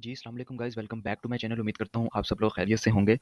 जी, अस्सलाम वालेकुम guys, welcome back to my channel. उम्मीद करता हूँ आप सब लोग खैरियत से होंगे।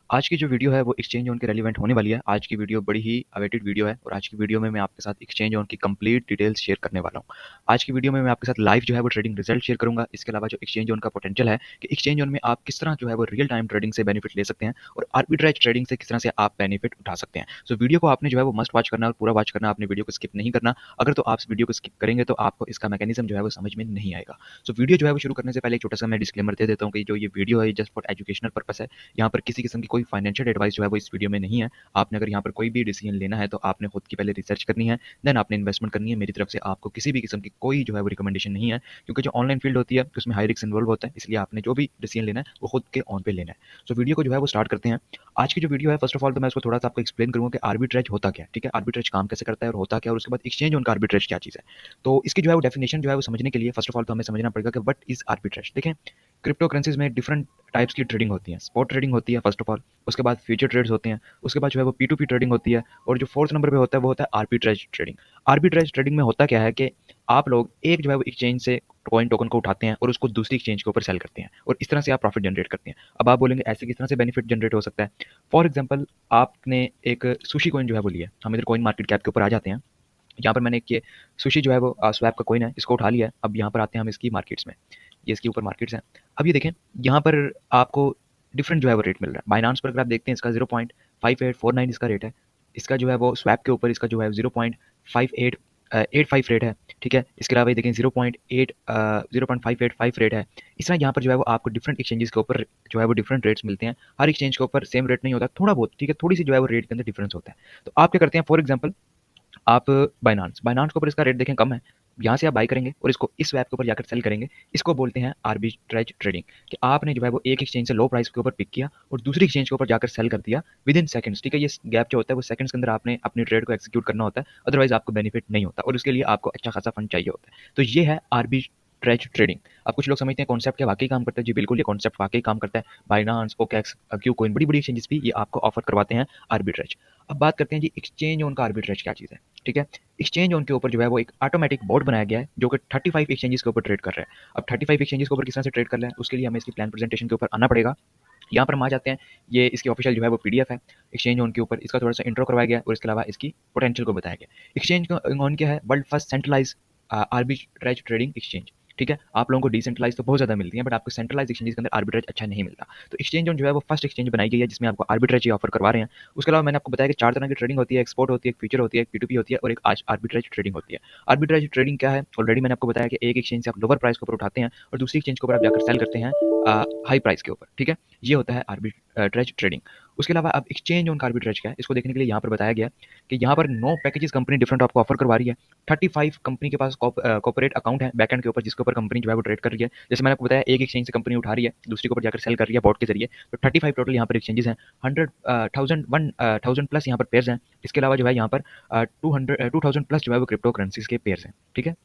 आज की जो वीडियो है वो एक्सचेंज ऑन के रेलेवेंट होने वाली है। आज की वीडियो बड़ी ही अवेटेड वीडियो है और आज की वीडियो में मैं आपके साथ एक्सचेंज ऑन की कंप्लीट डिटेल्स शेयर करने वाला हूँ। आज की वीडियो में मैं आपके साथ लाइव जो है वो ट्रेडिंग रिजल्ट शेयर करूँगा। इसके अलावा जो एक्सचेंज ऑन का पोटेंशियल है कि एक्सचेंज ऑन में आप किस तरह जो है वो रियल टाइम ट्रेडिंग से बेनिफिट ले सकते हैं और आर्बिट्रेज ट्रेडिंग से किस तरह से आप बेनिफिट उठा सकते हैं। सो वीडियो को आपने जो है वो मस्ट वॉच करना है और पूरा वॉच करना है, आपने वीडियो को स्किप नहीं करना। अगर तो आप इस वीडियो को स्किप करेंगे तो आपको इसका मैकेनिज्म जो है वो समझ में नहीं आएगा। सो वीडियो जो है वो शुरू करने से पहले एक छोटा-सा मैं डिस्क्लेमर दे देता हूँ कि जो ये वीडियो है ये जस्ट फॉर एजुकेशनल पर्पस है। यहाँ पर किसी किस्म की कोई फाइनेंशियल एडवाइस जो है वो इस वीडियो में नहीं है। आपने अगर यहाँ पर कोई भी डिसीजन लेना है तो आपने खुद की पहले रिसर्च करनी है, देन आपने इन्वेस्टमेंट करनी है। मेरी तरफ से आपको किसी भी किस्म की कोई जो है वो रिकमेंडेशन नहीं है, क्योंकि जो ऑनलाइन फील्ड होती है उसमें हाई रिस्क इन्वॉल्व होता है, इसलिए आपने जो भी डिसीजन लेना है वो खुद के ऑन पे लेना है। सो वीडियो को जो है वो स्टार्ट करते हैं। आज की जो वीडियो है फर्स्ट ऑफ ऑल तो मैं उसको थोड़ा सा आपको एक्सप्लेन करूँगा कि आर्बिट्रेज होता क्या है, ठीक है? आर्बिट्रेज काम कैसे करता है और होता क्या है, और उसके बाद एक्सचेंज ऑन का आर्बिट्रेज क्या चीज़ है। तो इसकी जो है वो डेफिनेशन जो है वो समझने के लिए फर्स्ट ऑफ ऑल तो हमें समझना पड़ेगा कि व्हाट इज आर्बिट्रेज। देखें, क्रिप्टो करेंसीज में डिफरेंट टाइप्स की ट्रेडिंग होती है। स्पॉट ट्रेडिंग होती है फर्स्ट ऑफ ऑल, उसके बाद फ्यूचर ट्रेड्स होते हैं, उसके बाद जो है वो P2P ट्रेडिंग होती है, और जो फोर्थ नंबर पे होता है वो होता है आर्बिट्रेज ट्रेडिंग। आर्बिट्रेज ट्रेडिंग में होता क्या है कि आप लोग एक जो है वो एक्सचेंज से कॉइन टोकन को उठाते हैं और उसको दूसरी एक्सचेंज के ऊपर सेल करते हैं, और इस तरह से आप प्रॉफिट जनरेट करते हैं। अब आप बोलेंगे ऐसे किस तरह से बेनिफिट जनरेट हो सकता है। फॉर एग्जाम्पल, आपने एक सुशी कॉइन जो है वो लिया, हम इधर कॉइन मार्केट कैप के ऊपर आ जाते हैं। यहाँ पर मैंने एक ये सुशी जो है वो स्वैप का कॉइन है, इसको उठा लिया है। अब यहाँ पर आते हैं हम इसकी मार्केट्स में, ये इसके ऊपर मार्केट्स हैं। अब ये देखें, यहाँ पर आपको डिफरेंट जो है वो रेट मिल रहा है। बाइनांस पर अगर आप देखते हैं इसका 0.5849 इसका रेट है। इसका जो है वो स्वैप के ऊपर इसका जो है 0.5885 रेट है, ठीक है। इसके अलावा ये देखें 0.585 रेट है। इस तरह यहाँ पर जो है वो आपको डिफरेंट एक्सचेंजेस के ऊपर जो है वो डिफरेंट रेट्स मिलते हैं। हर एक्सचेंज के ऊपर सेम रेट नहीं होता, थोड़ा बहुत, ठीक है, थोड़ी सी जो है वो रेट के अंदर डिफरेंस होता है। तो आप क्या करते हैं, फॉर एग्जाम्पल आप बाइनांस बाइनांस के ऊपर इसका रेट देखें कम है, यहाँ से आप बाई करेंगे और इसको इस वेब के ऊपर जाकर सेल करेंगे। इसको बोलते हैं आर्बिट्रेज ट्रेडिंग, कि आपने जो है वो एक एक्सचेंज से लो प्राइस के ऊपर पिक किया और दूसरी एक्सचेंज के ऊपर जाकर सेल कर दिया विद इन सेकंड्स, ठीक है। ये गैप जो होता है वो सेकंड्स के अंदर आपने अपनी ट्रेड को एक्जीक्यूट करना होता है, अदरवाइज आपको बेनिफिट नहीं होता, और उसके लिए आपको अच्छा खासा फंड चाहिए होता है। तो ये है आर्बिट्रेज ट्रेडिंग। अब कुछ लोग समझते हैं कॉन्सेप्ट क्या वाकई काम करता है। जी बिल्कुल, ये कॉन्सेप्ट वाकई काम करता है। बाइनांस, ओकेक्स, क्यू कोइन, बड़ी बड़ी एक्सचेंजेस भी ये आपको ऑफर करवाते हैं आर्बिट्रेज। अब बात करते हैं जी एक्सचेंज ऑन का आर्बिट्रेज क्या चीज़ है, ठीक है। एक्सचेंज ऑन के ऊपर जो है वो एक ऑटोमेटिक बोर्ड बनाया गया है जो कि 35 एक्सचेंजेस के ऊपर ट्रेड कर रहा है। अब 35 एक्सचेंजेस के ऊपर किस तरह से ट्रेड कर रहा है, उसके लिए हमें इसकी प्लान प्रेजेंटेशन के ऊपर आना पड़ेगा। यहाँ पर हम आ जाते हैं, ये इसकी ऑफिशियल जो है वो पीडीएफ है एक्सचेंज ऑन के ऊपर। इसका थोड़ा सा इंट्रो करवाया गया और इसके अलावा इसकी पोटेंशियल को बताया गया। एक्सचेंज ऑन क्या है, world first centralise arbitrage trading exchange, ठीक है। आप लोगों को डिसेंट्रलाइज तो बहुत ज़्यादा मिलती है, बट आपको सेंट्रलाइज एक्सचेंज के अंदर आर्बिट्रेज अच्छा नहीं मिलता। तो एक्सचेंज ऑन जो है वो फर्स्ट एक्सचेंज बनाई गई है जिसमें आपको आर्बिट्रेज ऑफर करवा रहे हैं। उसके अलावा मैंने आपको बताया कि चार तरह की ट्रेडिंग होती है, एक्सपोर्ट होती है, एक फ्यूचर होती है, एक P2P होती है, और एक आज आर्बिट्रेज ट्रेडिंग होती है। आर्बिट्रेज ट्रेडिंग क्या है, ऑलरेडी मैंने आपको बताया कि एक एक्सचेंज से आप लोअर प्राइस के ऊपर उठाते हैं और दूसरी एक्सचेंज के ऊपर आप जाकर सेल करते हैं हाई प्राइस के ऊपर, ठीक है। ये होता है आर्बिट्रेज ट्रेडिंग। उसके अलावा अब एक्सचेंज ऑन का आर्बिट्रेज क्या है, इसको देखने के लिए यहाँ पर बताया गया कि यहाँ पर 9 पैकेजेस कंपनी डिफरेंट आपको ऑफर करवा रही है। 35 कंपनी के पास कॉर्पोरेट अकाउंट है बैकएंड के ऊपर, जिसके ऊपर कंपनी जो है वो ट्रेड कर रही है। जैसे मैंने आपको बताया, एक एक्सचेंज से कंपनी उठा रही है, दूसरी के ऊपर जाकर सेल कर रही है बॉट के जरिए। तो 35 टोटल यहाँ पर एक्सचेंजेस हैं। 100,000 प्लस यहाँ पर पेयर्स हैं। इसके अलावा जो है यहाँ पर 2,000 प्लस जो है वो क्रिप्टो करेंसीज के पेयर्स हैं, ठीक है।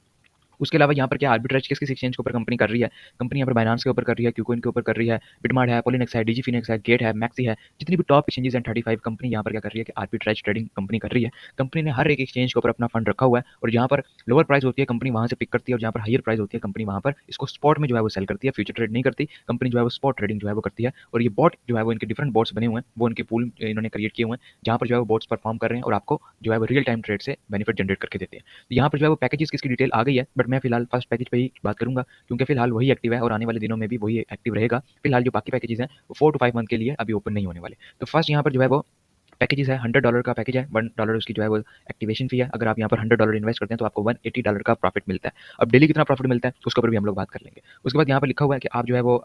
उसके अलावा यहाँ पर क्या आर्बिट्रेज किस किस एक्सचेंज के ऊपर कंपनी कर रही है। कंपनी यहाँ पर बाइनांस के ऊपर कर रही है, क्यूकोइन के ऊपर कर रही है, बिटमार्ट है, पोलिनेक्स है, डिजीफिनेक्स है, गेट है, मैक्सी है, जितनी भी टॉप एक्सचेंजेस हैं 35 कंपनी यहाँ पर क्या कर रही है कि आर्बिट्रेज ट्रेडिंग कंपनी कर रही है। कंपनी ने हर एक एक्सचेंज के ऊपर अपना फंड रखा हुआ है, और जहाँ पर लोअर प्राइस होती है कंपनी वहाँ से पिक करती है, और जहाँ पर हायर प्राइस होती है कंपनी वहाँ पर इसको स्पॉट में जो है वो सेल करती है। फ्यूचर ट्रेड नहीं करती कंपनी, जो है वो स्पॉट ट्रेडिंग जो है वो करती है। और ये बॉट जो है वो इनके डिफरेंट बॉट्स बने हुए हैं, वो इनके पूल इन्होंने क्रिएट किए हुए हैं, जहाँ पर जो है वो बॉट्स परफॉर्म कर रहे हैं और आपको जो है वो रियल टाइम ट्रेड से बेनिफिट जनरेट करके देते हैं। तो यहाँ पर जो है वो पैकेजेस किसकी डिटेल आ गई है, बट मैं फिलहाल फर्स्ट पैकेज पे ही बात करूंगा, क्योंकि फिलहाल वही एक्टिव है और आने वाले दिनों में भी वही एक्टिव रहेगा। फिलहाल जो बाकी पैकेजेस हैं वो 4 to 5 मंथ के लिए अभी ओपन नहीं होने वाले। तो फर्स्ट यहाँ पर जो है वो पैकेजेस है, $100 का पैकेज है, $1 उसकी जो है वो एक्टिवेशन फी है। अगर आप यहाँ पर $100 इन्वेस्ट करते हैं तो आपको $180 का प्रॉफिट मिलता है। अब डेली कितना प्रॉफिट मिलता है उसके ऊपर भी हम लोग बात कर लेंगे। उसके बाद यहाँ पर लिखा हुआ है कि आप जो है वो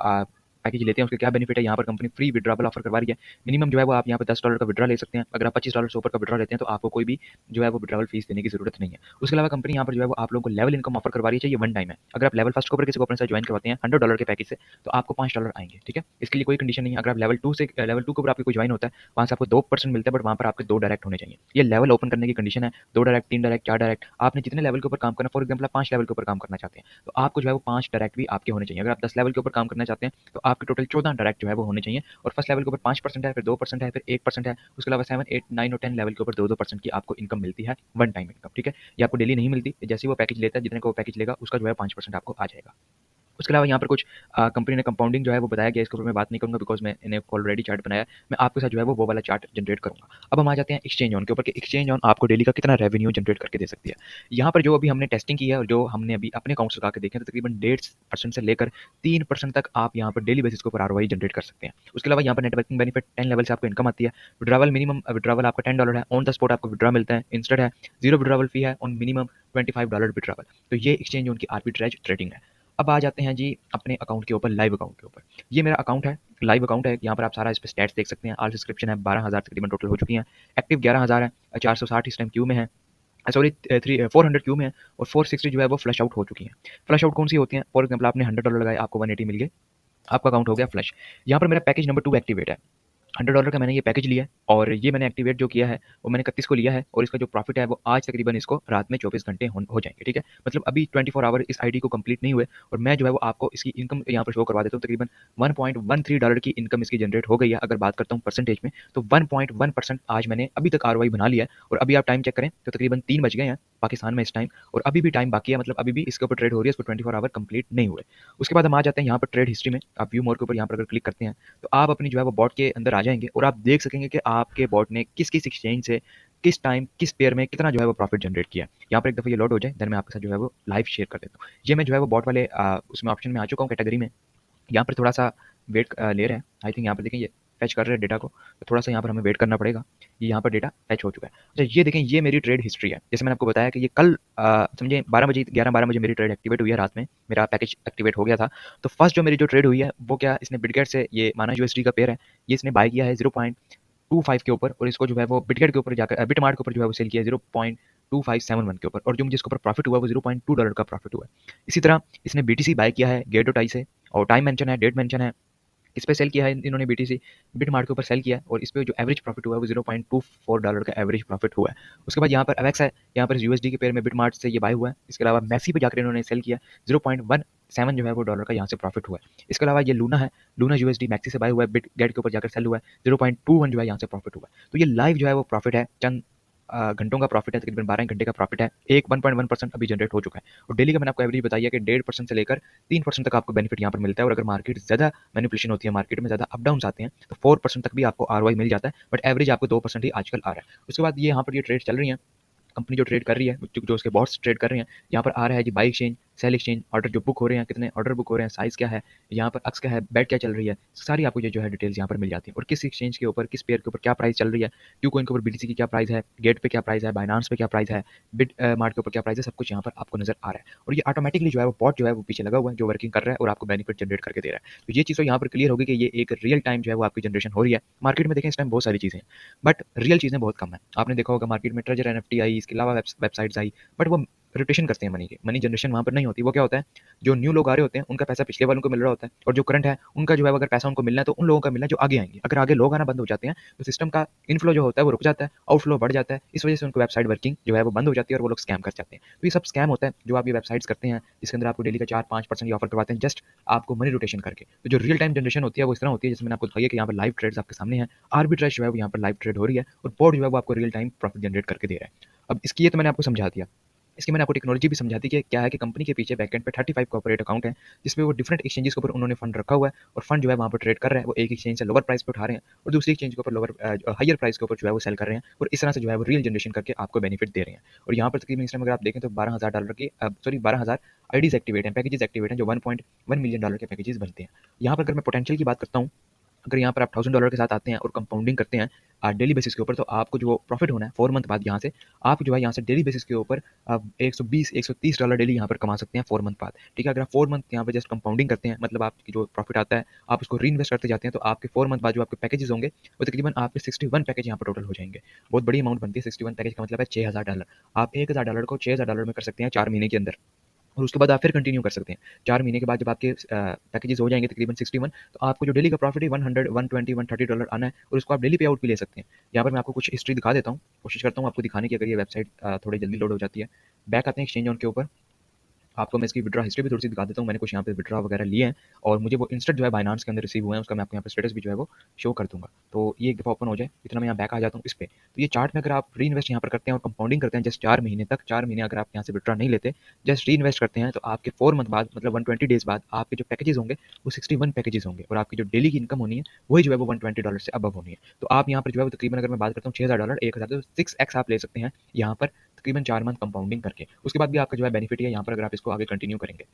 पैकेज लेते हैं उसके क्या बेनिफिट है। यहाँ पर कंपनी फ्री विड्रॉवल ऑफर करवा रही है। मिनिमम जो है वो आप यहाँ पर $10 का विड्रॉ ले सकते हैं। अगर आप $25 से ऊपर का विड्रॉ लेते हैं तो आपको कोई भी जो है वो विड्रॉवल फीस देने की जरूरत नहीं है। उसके अलावा कंपनी यहाँ पर जो है वो आप लोगों को लेवल इनकम ऑफर करवा रही है, चाहिए वन टाइम है। अगर आप लेवल फर्स्ट के ऊपर किसी को अपने साथ ज्वाइन करवाते हैं $100 के पैकेज से, तो आपको $5 आएंगे, ठीक है। इसके लिए कोई कंडीशन नहीं है। अगर आप लेवल टू के ऊपर आपको कोई ज्वाइन होता है, वहाँ से आपको 2% मिलता है, बट वहाँ पर आपके 2 डायरेक्ट होने चाहिए। ये लेवल ओपन करने की कंडीशन है। 2 डायरेक्ट, 3 डायरेक्ट, 4 डायरेक्ट, आपने जितने लेवल के ऊपर काम करना, फॉर एग्जाम्पल आप 5 लेवल के ऊपर काम करना चाहते हैं तो आपको जो है वो 5 डायरेक्ट भी आपके होने चाहिए। अगर आप 10 लेवल के ऊपर काम करना चाहते हैं तो आपके टोटल 14 डायरेक्ट जो है वो होने चाहिए। और फर्स्ट लेवल के ऊपर 5% है, फिर 2% है, फिर 1% है। उसके अलावा 7, 8, 9 और 10 लेवल के ऊपर 2% की आपको इनकम मिलती है, वन टाइम इनकम, ठीक है। ये आपको डेली नहीं मिलती, जैसे ही वो पैकेज लेता है, जितने का वो पैकेज लेगा उसका जो है 5% आपको आ जाएगा। उसके अलावा यहाँ पर कुछ कंपनी ने कंपाउंडिंग जो है वो बताया गया, इसके ऊपर मैं बात नहीं करूँगा बिकॉज़ मैंने ऑलरेडी चार्ट बनाया है। मैं आपके साथ जो है वो वाला चार्ट जनरेट करूँगा। अब हम आ जाते हैं एक्सचेंज ऑन के ऊपर कि एक्सचेंज ऑन आपको डेली का कितना रेवेन्यू जनरेट करके दे सकती है। यहाँ पर जो अभी हमने टेस्टिंग की है और जो हमने अभी अपने अकाउंट्स लगा के देखे हैं, तो तकरीबन 1.5% से लेकर 3% तक आप यहाँ पर डेली बेसिस के ऊपर आरओआई जनरेट कर सकते हैं। उसके अलावा यहाँ पर नेटवर्किंग बेनिफिट 10 लेवल से आपको इनकम आती है। विड्रॉवल मिनिमम विड्रॉवल आपका $10 है, ऑन द स्पॉट आपको विड्रॉ मिलता है, इंस्टेंट है, जीरो विड्रॉवल फी है, ऑन मिनिमम $25 विड्रॉवल। तो ये एक्सचेंज ऑन की आर्बिट्रेज ट्रेडिंग है। अब आ जाते हैं जी अपने अकाउंट के ऊपर, लाइव अकाउंट के ऊपर। ये मेरा अकाउंट है, लाइव अकाउंट है। यहाँ पर आप सारा इस पे स्टैट्स देख सकते हैं। ऑल सब्सक्रिप्शन है 12,000 तकरीबन टोटल हो चुकी हैं। एक्टिव 11,000 है, 460 इस टाइम क्यू में है, सॉरी 400 क्यू में है, और 460 जो है वो फ्लश आउट हो चुकी हैं। फ्लश आउट कौन सी होती हैं? फॉर एग्जाम्पल आपने $100 लगाए, आपको 180 मिल गए, आपका अकाउंट हो गया फ्लश। यहाँ पर मेरा पैकेज नंबर 2 एक्टिवेट है। $100 का मैंने ये पैकेज लिया है और ये मैंने एक्टिवेट जो किया है वो मैंने 31 को लिया है, और इसका जो प्रॉफिट है वो आज तकरीबन इसको रात में 24 घंटे हो जाएंगे। ठीक है, मतलब अभी 24 आवर इस आईडी को कंप्लीट नहीं हुए, और मैं जो है वो आपको इसकी इनकम यहाँ पर शो करवा देता हूँ। तकरीबन $1.13 की इनकम इसकी जनरेट हो गई है। अगर बात करता हूँ परसेंटेज में, तो 1.1% आज मैंने अभी तक आरओआई बना लिया है। और अभी आप टाइम चेक करें तो तकरीबन 3 बज गए हैं पाकिस्तान में इस टाइम, और अभी भी टाइम बाकी है, मतलब अभी भी इसके ऊपर ट्रेड हो रही है, इसको 24 आवर कंप्लीट नहीं हुए। उसके बाद हम आ जाते हैं यहाँ पर ट्रेड हिस्ट्री में। आप व्यू मोर के ऊपर यहाँ पर अगर क्लिक करते हैं तो आप अपनी जो है वो बॉट के अंदर आ जाएंगे, और आप देख सकेंगे कि आपके बॉट ने किस किस एक्सचेंज से किस टाइम किस पेयर में कितना जो है वो प्रॉफिट जनरेट किया। यहाँ पर एक दफ़ा ये लोड हो जाए, देन मैं आपके साथ जो है वो लाइव शेयर कर देता हूँ। ये मैं जो है वो बॉट वाले उसमें ऑप्शन में आ चुका हूँ, कैटेगरी में। यहाँ पर थोड़ा सा वेट ले रहे हैं, आई थिंक यहाँ पर देखें ये फैच कर रहे हैं डेटा को, तो थोड़ा सा यहाँ पर हमें वेट करना पड़ेगा। ये यहाँ पर डेटा फैच हो चुका है। अच्छा ये देखें, ये मेरी ट्रेड हिस्ट्री है। जैसे मैंने आपको बताया कि ये कल समझे 12 बजे 11-12 बजे मेरी ट्रेड एक्टिवेट हुई है, रात में मेरा पैकेज एक्टिवेट हो गया था। तो फर्स्ट जो मेरी जो ट्रेड हुई है वो क्या, इसने बिटगेट से, ये माना यूएसडी का पेयर है, ये इसने बाय किया है 0.25 के ऊपर, और इसको जो है वो बिटगेट के ऊपर जाकर बिटमार्ट के ऊपर जो है वो सेल किया है 0.2571 के ऊपर, और जो मुझे इसके ऊपर प्रॉफिट हुआ वो $0.2 का प्रॉफिट हुआ है। इसी तरह इसने बीटीसी बाय किया है गेट टाई से, और टाइम मेंशन है, डेट मेंशन है, इस पे सेल किया है इन्होंने बीटीसी, बिटमार्ट के ऊपर सेल किया है, और इस पे जो एवरेज प्रॉफिट हुआ है वो $0.24 का एवरेज प्रॉफिट हुआ है। उसके बाद यहाँ पर अवेक्स है, यहाँ पर यूएसडी के पेयर में बिटमार्ट से ये बाय हुआ है। इसके अलावा मैसी पे जाकर इन्होंने सेल किया, 0.17 जो है वो डॉलर का यहाँ से प्रॉफिट हुआ है। इसके अलावा ये लूना है, लूना यूएसडी मैक्सी से बाय हुआ है, बिट गेट के ऊपर जाकर सेल हुआ है, 0.21 जो है यहाँ से प्रॉफिट हुआ है। तो ये लाइव जो है वो प्रॉफिट है, चंद घंटों का प्रॉफिट है, तकरीबन 12 घंटे का प्रॉफिट है, एक 1.1% अभी जनरेट हो चुका है। और डेली का मैंने आपको एवरेज बताया कि 1.5% से लेकर 3% तक आपको बेनिफिट यहाँ पर मिलता है, और अगर मार्केट ज़्यादा मैनिपुलेशन होती है, मार्केट में ज़्यादा अप डाउन आते हैं, तो 4% तक भी आपको आरओआई मिल जाता है, बट एवरेज आपको 2% ही आजकल आ रहा है। उसके बाद ये यहाँ पर ये ट्रेड चल रही है, कंपनी जो ट्रेड कर रही है, जो उसके बॉट्स ट्रेड कर रहे हैं, यहाँ पर आ रहा है जी buy exchange, sell exchange, order जो बुक हो रहे हैं, कितने ऑर्डर बुक हो रहे हैं, साइज़ क्या है, यहाँ पर अक्स क्या है, बेट क्या चल रही है, सारी आपको ये जो है डिटेल्स यहाँ पर मिल जाती है, और किस एक्सचेंज के ऊपर किस पेयर के ऊपर क्या प्राइस चल रही है, क्यू कॉइन के ऊपर बीटीसी की क्या प्राइस है, गेट पे क्या प्राइस है, बाइनांस पे क्या प्राइस है, बिट मार्ट के ऊपर क्या प्राइस है, सब कुछ यहाँ पर आपको नजर आ रहा है। और ये ऑटोमेटिकली जो है वो बॉट जो है वो पीछे लगा हुआ है, जो वर्किंग कर रहा है और आपको बेनिफिट जनरेट करके दे रहा है। तो ये चीज़ तो यहाँ पर क्लियर होगी कि ये एक रियल टाइम जो है वो आपकी जनरेशन हो रही है। मार्केट में देखें इस टाइम बहुत सारी चीज़ें हैं, बट रियल चीज़ें बहुत कम है। आपने देखा होगा मार्केट में ट्रेजर एनएफटी आई, इसके अलावा वेबसाइट्स आई, बट वो रोटेशन करते हैं मनी के, मनी जनरेशन वहाँ पर नहीं होती। वो क्या होता है, जो न्यू लोग आ रहे होते हैं उनका पैसा पिछले वालों को मिल रहा होता है, और जो करंट है उनका जो है अगर पैसा उनको मिलना है तो उन लोगों का मिलना है जो आगे आएंगे। अगर आगे लोग आना बंद हो जाते हैं तो सिस्टम का इनफ्लो जो होता है वो रुक जाता है, आउटफ्लो बढ़ जाता है, इस वजह से उनको वेबसाइट वर्किंग जो है वो बंद हो जाती है, और वो लोग स्कैम कर जाते हैं। तो ये सब स्कैम होता है जो आप ये वेबसाइट्स करते हैं, जिसके अंदर आपको डेली का 4-5% ऑफर करवाते हैं जस्ट आपको मनी रोटेशन करके। तो जो रियल टाइम जनरेशन होती है वो इस तरह होती है, जैसे मैंने आपको दिखाई कि यहाँ पर लाइव ट्रेड्स आपके सामने है, आर्बिट्रेज जो है वो यहाँ पर लाइव ट्रेड हो रही है, और बोर्ड जो है वो आपको रियल टाइम प्रॉफिट जनरेट करके दे रहा है। अब इसकी ये तो मैंने आपको समझा दिया, इसकी मैंने आपको टेक्नोलॉजी भी समझा दी कि क्या है कि कंपनी के पीछे बैकएंड पे 35 कॉर्पोरेट अकाउंट है, जिसमें वो डिफरेंट एक्सचेंजेस के ऊपर उन्होंने फंड रखा हुआ है, और फंड जो है वहाँ पर ट्रेड कर रहे हैं। वो एक एक्सचेंज से लोअर प्राइस पे उठा रहे हैं और दूसरी एक्सचेंज के ऊपर लोअर हायर प्राइस के ऊपर जो है वो सेल कर रहे हैं, और इस तरह से जो है वो रियल जनरेशन करके आपको बेनिफिट दे रहे हैं। और यहाँ पर तकरीबन इस टाइम अगर आप देखें तो $12,000 की सॉरी 12,000 आईडीज एक्टिवेट हैं, पैकेजेस एक्टिवेट हैं, जो $1.1 मिलियन के पैकेजेस बनते हैं। यहाँ पर अगर मैं पोटेंशियल की बात करता हूँ, अगर यहाँ पर आप $1,000 के साथ आते हैं और कंपाउंडिंग करते हैं डेली बेसिस के ऊपर, तो आपको जो प्रॉफिट होना है 4 मंथ बाद यहाँ से, आप जो है यहाँ से डेली बेसिस के ऊपर $120-130 डेली यहाँ पर कमा सकते हैं 4 मंथ बाद। ठीक है, अगर आप 4 मंथ यहाँ पर जस्ट कंपाउंडिंग करते हैं, मतलब आपकी जो प्रॉफिट आता है आप उसको री इन्वेस्ट करते जाते हैं, तो आपके 4 मंथ बाद जो आपके पैकेजेस होंगे वो तकरीबन आपके 61 पैकेज यहाँ पर टोटल हो जाएंगे। बहुत बड़ी अमाउंट बनती है, 61 पैकेज का मतलब है $6,000। आप $1,000 को $6,000 में कर सकते हैं 4 महीने के अंदर, और उसके बाद आप फिर कंटिन्यू कर सकते हैं। 4 महीने के बाद जब आपके पैकेजेस हो जाएंगे तकरीबन 61, तो आपको जो डेली का प्रॉफिट है 100, 120, $130 आना है, और उसको आप डेली पे आउट भी ले सकते हैं। यहाँ पर मैं आपको कुछ हिस्ट्री दिखा देता हूँ, कोशिश करता हूँ आपको दिखाने की, अगर ये वेबसाइट थोड़ी जल्दी लोड हो जाती है। बैक आते हैं एक्सचेंज ऑन के ऊपर। आपको मैं इसकी विड्रॉ हिस्ट्री भी थोड़ी-सी दिखा देता हूँ। मैंने कुछ यहाँ पे विड्रॉ वगैरह लिए हैं और मुझे वो इंस्टेंट जो है बाइनेंस के अंदर रिसीव हुए हैं, उसका मैं आपको यहाँ पे स्टेटस भी जो है वो शो कर दूँगा। तो ये एक दफ़ा ओपन हो जाए, इतना मैं यहाँ बैक आ जाता हूँ इस पे। तो ये चार्ट में अगर आप री-इन्वेस्ट यहाँ पर करते हैं और कंपाउंडिंग करते हैं जस्ट 4 महीने तक, 4 महीने अगर आप यहाँ से विड्रॉ नहीं लेते, जस्ट री-इन्वेस्ट करते हैं, तो आपके 4 मंथ बाद मतलब 120 डेज़ बाद आपके जो पैकेजेज़ होंगे, वो 61 पैकेजेज़ होंगे और आपकी जो डेली की इनकम होनी है, वही जो है वो $120 से अबव होनी है। तो आप यहाँ पर जो है वो तकरीबन अगर मैं बात करता हूँ $6000 1000 तो 6x आप ले सकते हैं यहाँ पर तकरीबन 4 मंथ कंपाउंडिंग करके। उसके बाद भी आपका जो है बेनिफिट ही है यहाँ पर अगर आप इसको आगे कंटिन्यू करेंगे।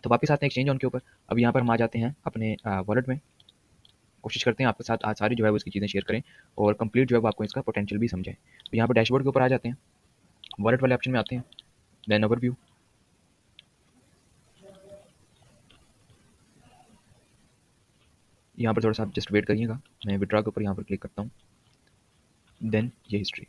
तो वापस आते हैं एक्सचेंज ऑन के ऊपर। अब यहाँ पर हम आ जाते हैं अपने वॉलेट में। कोशिश करते हैं आपके साथ आज सारी जो है वो इसकी चीज़ें शेयर करें और कंप्लीट जो है वो आपको इसका पोटेंशियल भी समझाएं। तो यहाँ पर डैशबोर्ड के ऊपर आ जाते हैं, वॉलेट वाले ऑप्शन में आते हैं, देन ओवरव्यू। यहाँ पर थोड़ा सा आप जस्ट वेट करिएगा, मैं विड्रॉ के ऊपर यहाँ पर क्लिक करता हूँ, देन ये हिस्ट्री।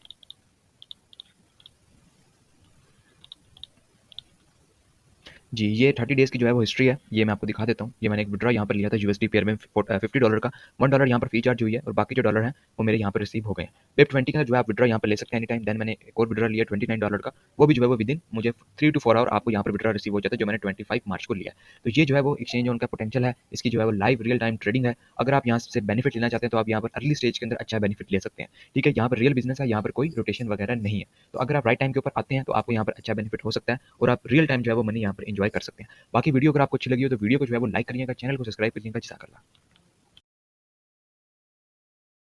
जी, ये 30 डेज़ की जो है वो हिस्ट्री है, ये मैं आपको दिखा देता हूँ। ये मैंने एक विड्रॉ यहाँ पर लिया था यूएसडी पेयर में $50 का, $1 यहाँ पर फी चार्ज हुई है और बाकी जो डॉलर हैं, वो मेरे यहाँ पर रिसीव हो गए हैं। PIP20 का जो है आप विड्रॉ यहाँ पर ले सकते हैं एनी टाइम। देन मैंने एक और विड्रॉ लिया $29 का, वो भी जो है वो विदिन मुझे 3 टू 4 आवर आपको यहाँ पर विड्रॉ रिसीव हो जाता है, जो मैंने 25 मार्च को लिया है। तो ये जो है वो एक्सचेंज ऑन का पोटेंशियल है, इसकी जो है वो लाइव रियल टाइम ट्रेडिंग है। अगर आप यहाँ से बेनिफिट लेना चाहते हैं, तो आप यहाँ पर अर्ली स्टेज के अंदर अच्छा बेनिफिट ले सकते हैं। ठीक है, यहाँ पर रियल बिज़नेस है, यहाँ पर कोई रोटेशन वगैरह नहीं है। तो अगर आप राइट टाइम के ऊपर आते हैं, तो आपको यहाँ पर अच्छा बेनिफिट हो सकता है और आप रियल टाइम जो है वो मनी यहाँ पर एन्जॉय कर सकते हैं। बाकी वीडियो अगर आपको अच्छी लगी हो तो वीडियो को जो है वो लाइक करिएगा, चैनल को सब्सक्राइब करिएगा। जज़ाकल्लाह।